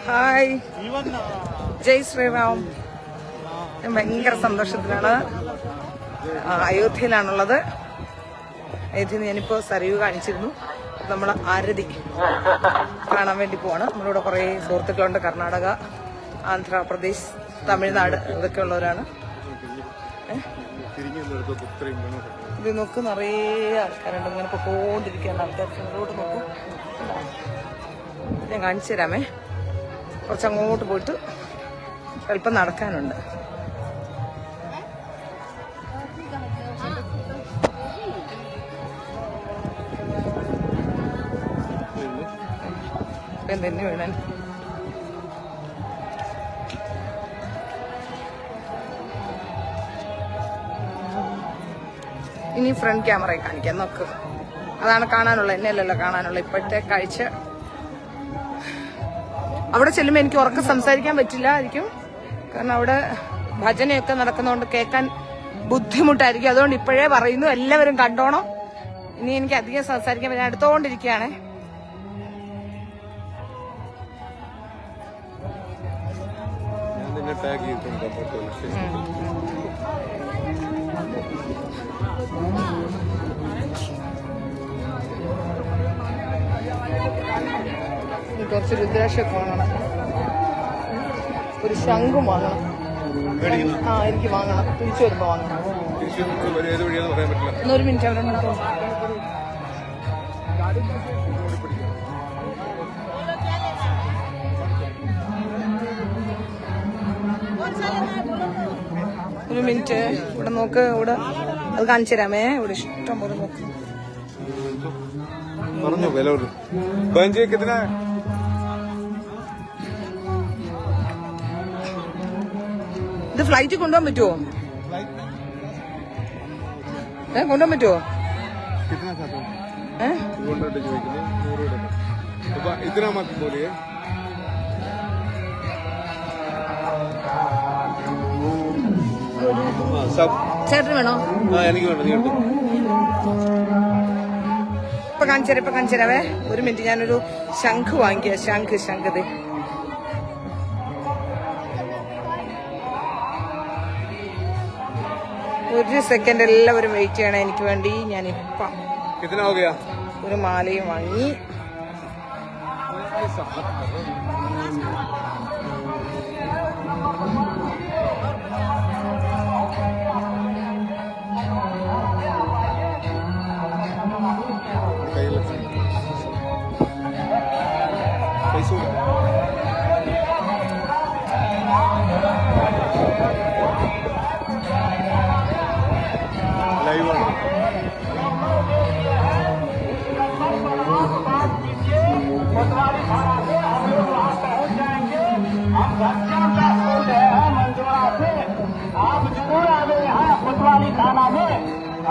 Hi, ജയ് ശ്രീറാം. ഞാൻ ഭയങ്കര സന്തോഷത്തിലാണ്. അയോധ്യയിലാണുള്ളത്. അയോധ്യയിൽ ഞാനിപ്പോൾ സരയു കാണിച്ചിരുന്നു. നമ്മൾ ആരതി കാണാൻ വേണ്ടി പോവാണ്. നമ്മളിവിടെ കുറേ സുഹൃത്തുക്കളുണ്ട്. കർണാടക, ആന്ധ്രാപ്രദേശ്, തമിഴ്നാട് ഇതൊക്കെ ഉള്ളവരാണ്. ഇത് നോക്ക്, നിറയെ ആൾക്കാരുണ്ട്. ഇങ്ങനെ പൊക്കോണ്ടിരിക്കുകയാണ് ആൾക്കാർ. ഇങ്ങോട്ട് നോക്കൂ, ഞാൻ കാണിച്ചു തരാമേ. കുറച്ചങ്ങോട്ട് പോയിട്ട് അല്പം നടക്കാനുണ്ട്. തന്നെ വേണം. ഇനി ഫ്രണ്ട് ക്യാമറയിൽ കാണിക്കാം, നോക്ക്. അതാണ് കാണാനുള്ള, എന്നെയല്ലല്ലോ കാണാനുള്ള ഇപ്പോഴത്തെ കാഴ്ച. അവിടെ ചെല്ലുമ്പോൾ എനിക്ക് ഉറക്കെ സംസാരിക്കാൻ പറ്റില്ലായിരിക്കും. കാരണം അവിടെ ഭജനയൊക്കെ നടക്കുന്നതുകൊണ്ട് കേൾക്കാൻ ബുദ്ധിമുട്ടായിരിക്കും. അതുകൊണ്ട് ഇപ്പോഴേ പറയുന്നു, എല്ലാവരും കണ്ടോണം. ഇനി എനിക്ക് അധികം സംസാരിക്കാൻ പറ്റാൻ അടുത്തോണ്ടിരിക്കുകയാണേ. കുറച്ച് രുദ്രാക്ഷയൊക്കെ വാങ്ങണം. ഒരു ശംഖും വാങ്ങണം. എനിക്ക് വാങ്ങണം. തിരിച്ചു വരുമ്പോ വാങ്ങണം. ഒരു മിനിറ്റ്, അവിടെ ഒരു മിനിറ്റ്. ഇവിടെ നോക്ക്, ഇവിടെ അത് കാണിച്ചു തരാമേ. ഇവിടെ ഇഷ്ടം പോലെ നോക്ക്. ഇത് ഫ്ലൈറ്റ് കൊണ്ടുപോകാൻ പറ്റുമോ? കൊണ്ടുപോകാൻ പറ്റുമോ? ചേട്ടന് വേണോ? ഇപ്പൊ കാണിച്ചേരാവേ. ഒരു മിനിറ്റ്, ഞാനൊരു ശംഖ് വാങ്ങിക്കുക. ശംഖ് ഒരു സെക്കൻഡ്, എല്ലാവരും വെയിറ്റ് ചെയ്യണം എനിക്ക് വേണ്ടി. ഞാനിപ്പം ഒരു മാലയും വാങ്ങി.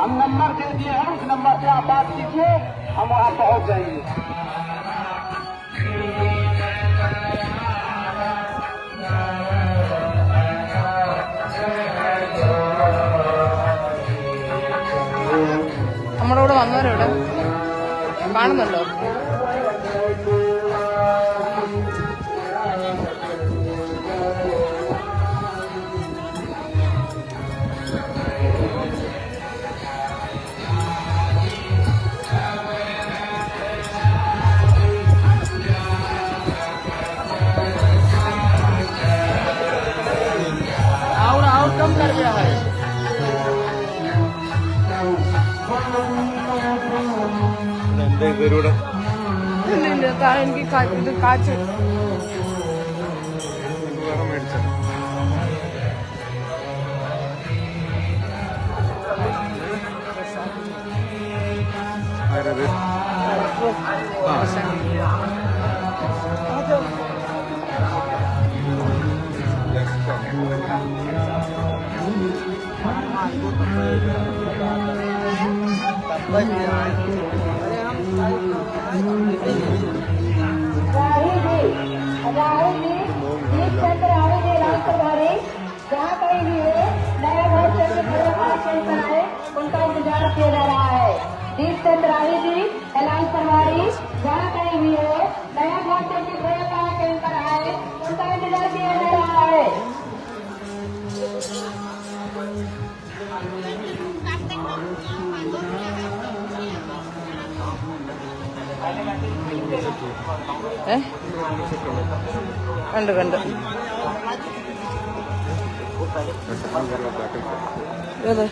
हम नंबर दे दिए हैं, उस नंबर से आप बात कीजिए, हम वहाँ पहुँच जाएंगे. നമ്മുടെ കൂടെ വന്നവരോട് കാണുന്നുണ്ടോ? कम कर दिया है. എനിക്ക് കാച്ച് जहाँ कहीं भी है नया घर उनका इंतजार किया जा रहा है. दीप चंद्र जी, एलान सरवारी, जहाँ कहीं भी है കണ്ട് കണ്ട് ഏത്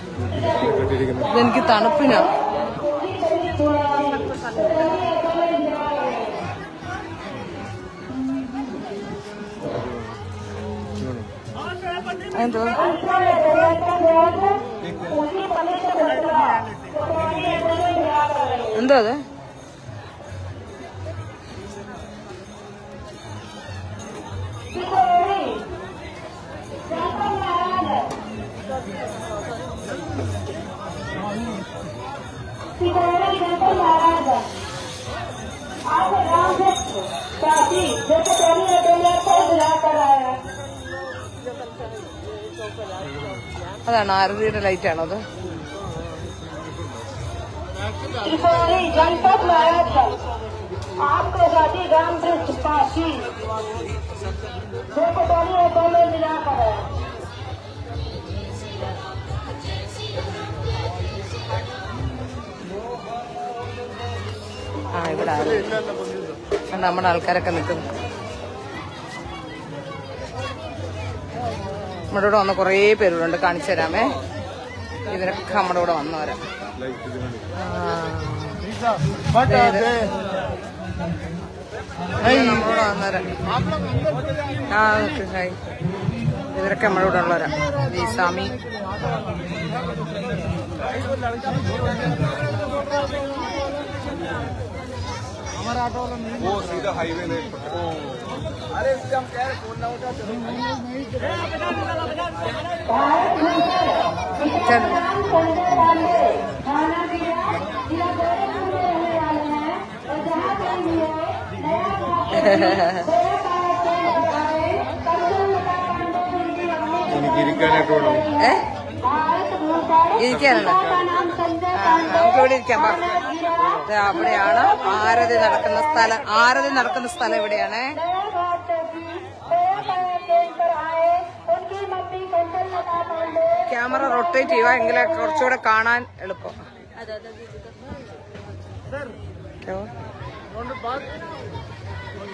ഇതെനിക്ക് തണുപ്പിനാ. എന്തോ എന്തോ അത് അതാണ് ആരതിയുടെ ലൈറ്റാണോ അത്? जनपद महाराजगंज आपको शादी ग्राम वृक्ष पासी दो पटोरी और दो में मिलाकर है। ഇവിടെ നമ്മുടെ ആൾക്കാരൊക്കെ നിൽക്കുന്നു. നമ്മുടെ കൂടെ വന്ന കുറേ പേരുണ്ട്, കാണിച്ചു തരാമേ. ഇവരൊക്കെ നമ്മുടെ കൂടെ വന്നവരാ. നമ്മളോട് വന്നവരാ. ഇവരൊക്കെ നമ്മുടെ കൂടെ ഉള്ളവരാ. ഈ സ്വാമി वो सीधा हाईवे में। अरे हम कह रहे फोन ना उठा ഇരിക്കാനായിട്ട് വേണം. ഇരിക്കാനല്ല, നമുക്കിവിടെ ഇരിക്കാം. അവിടെയാണ് ആരതി നടക്കുന്ന സ്ഥലം. ആരതി നടക്കുന്ന സ്ഥലം എവിടെയാണ്? ക്യാമറ റൊട്ടേറ്റ് ചെയ്യുക, എങ്കിലേ കുറച്ചുകൂടെ കാണാൻ എളുപ്പം.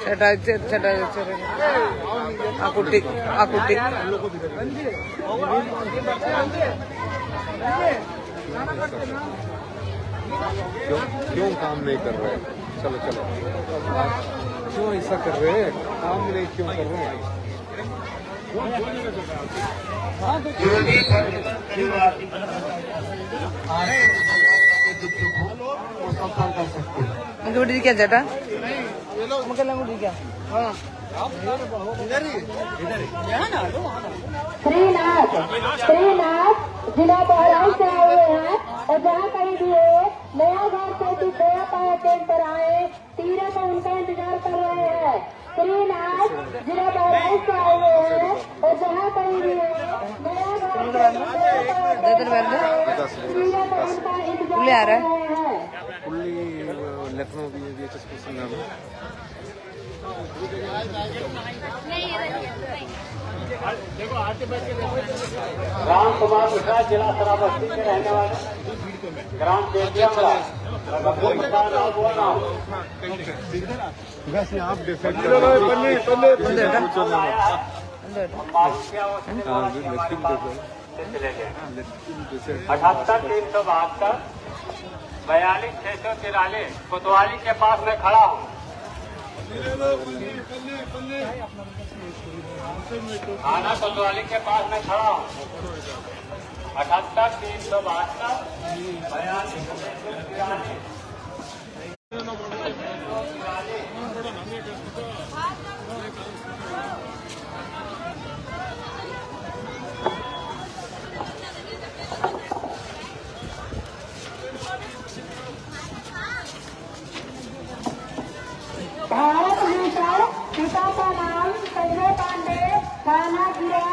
ചേട്ടാ ചേട്ടാ ആ കുട്ടി क्यों काम नहीं कर रहे? चलो चलो, क्यों ऐसा कर रहे हैं? काम नहीं क्यों कर रहे हैं? നമുക്ക് ഇവിടെ ഇരിക്കാം ചേട്ടാ, നമുക്കെല്ലാം കൂടി ഇരിക്കാം. श्रीनाथ जिला बहराइच से आए हैं और जहाँ कहीं भी हो नया घर से दया पाया ट्रेन पर आए, तीरथ में उनका इंतजार कर रहे हैं। श्रीनाथ जिला बहराइच से आए हैं और जहाँ कहीं भी हो नया घर से दया उनका इंतजार कर रहे हैं। लखनऊ VHS नाम राम कुमार मिश्रा जिला शराबस्ती के रहने वाले, ग्राम चेतियामला। वैसे आप डिसाइड अठहत्तर 372 42 643 कोतवाली के पास में खड़ा हूँ। थाना कोतवाली के पास में खड़ा हूँ। 78 372 42 643। भारत भूषण पिता का नाम संजय पांडे, थाना जिला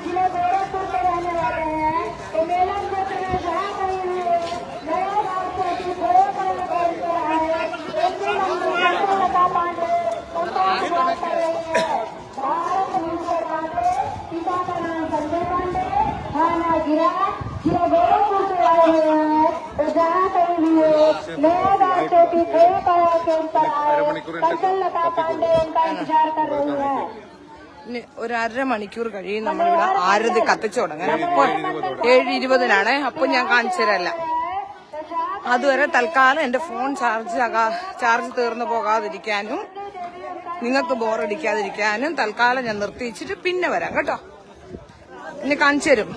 जिले गोरखपुर के रहने वाले हैं। तो मेला क्षेत्र में जहाँ कहीं हुए नया गांव से पिता पांडे उनका इंतजार कर रही है। भारत भूषण पांडे, पिता का नाम संजय पांडे, थाना जिला जिले गोरखपुर से आए हुए हैं। तो जहाँ कहीं लिए नया गांव चौकी खोयापाड़ा केंद्र पर आए कंचन लता पांडे उनका इंतजार कर रही है। ഇനി ഒരു 1/2 മണിക്കൂർ കഴിയും നമ്മളിവിടെ ആരതി കത്തിച്ചു തുടങ്ങാൻ. അപ്പോൾ 7:20 അപ്പൊ ഞാൻ കാണിച്ചു തരല്ല. അതുവരെ തൽക്കാലം എന്റെ ഫോൺ ചാർജ് തീർന്നു പോകാതിരിക്കാനും നിങ്ങൾക്ക് ബോറടിക്കാതിരിക്കാനും തൽക്കാലം ഞാൻ നിർത്തിച്ചിട്ട് പിന്നെ വരാം കേട്ടോ. ഇനി കാണിച്ചു തരും.